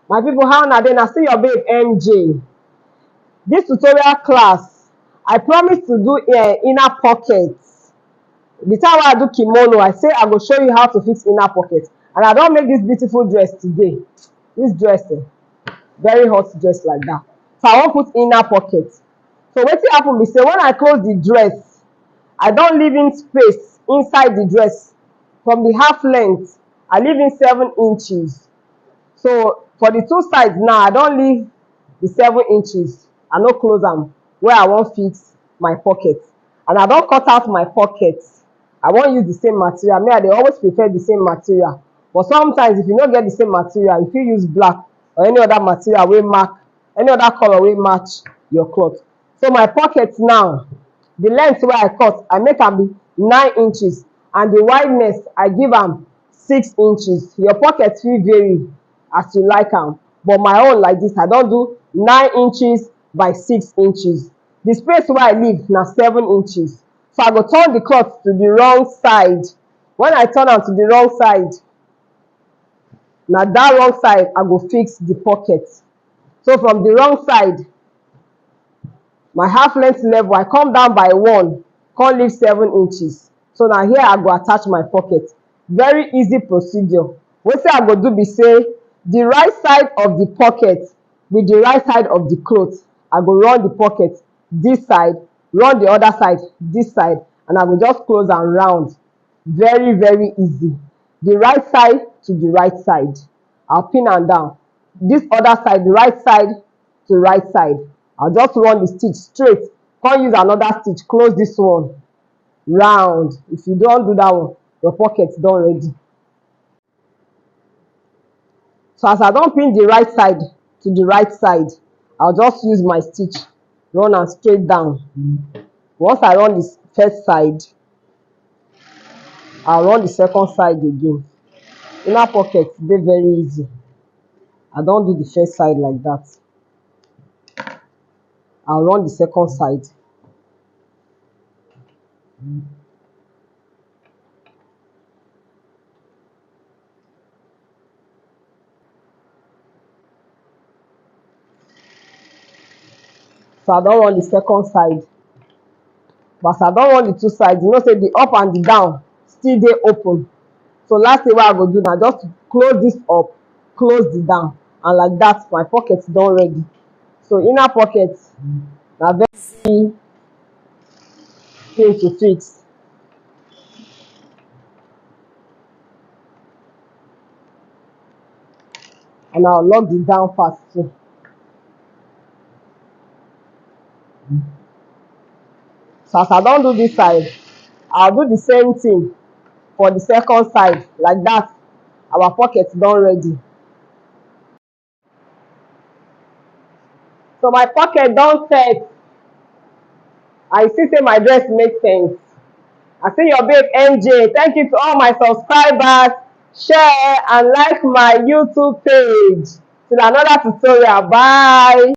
My people, how na dey? Na still your babe MJ. This tutorial class, I promise to do inner pockets. The time wey I do kimono, I say I go show you how to fix inner pocket. And I don make this beautiful dress today. This dress, very hot dress like that. So I wan put inner pocket. So wetin happen be say when I close the dress, I don leave in space inside the dress. From the half length, I leave in 7 inches. So for the two sides now, I don leave the 7 inches. I no close am where I wan fix my pocket. And I don cut out my pocket. I wan use the same material. Me, I dey always prefer the same material. But sometimes if you no get the same material, you fit use black or any other material wey mark, any other color wey match your cloth. So my pocket now, the length wey I cut, I make am be 9 inches. And the wideness, I give am 6 inches. Your pocket fit vary as you like am. But my own like this, I don do 9 inches by 6 inches. The space wey I leave na 7 inches. So I go turn the cloth to the wrong side. When I turn am to the wrong side, na that wrong side I go fix the pocket. So from the wrong side, my half length level, I come down by 1, come leave 7 inches. So na here I go attach my pocket. Very easy procedure. Wetin I go do be say, the right side of the pocket with the right side of the cloth, I go run the pocket this side, run the other side this side, and I go just close am round. Very, very easy. The right side to the right side. I'll pin am down. This other side, the right side to right side. I'll just run the stitch straight. Come use another stitch, close this one round. If you don't do that one, your pocket don ready. So as I don pin the right side to the right side, I'll just use my stitch, run am straight down. Once I run the first side, I'll run the second side again. Inner pocket dey very easy. I don do the first side like that. I'll run the second side. So I don run the second side. But as I don run the two sides, you know say the up and the down still dey open. So last thing wey I go do na just close this up, close the down, and like that my pocket don ready. So inner pocket na very easy thing to fix. And I'll lock the down part too. So as I don do this side, I'll do the same thing for the second side. Like that, our pocket don ready. So my pocket don set. I see say my dress make sense. I see your babe MJ. Thank you to all my subscribers. Share and like my YouTube page. Till another tutorial. Bye.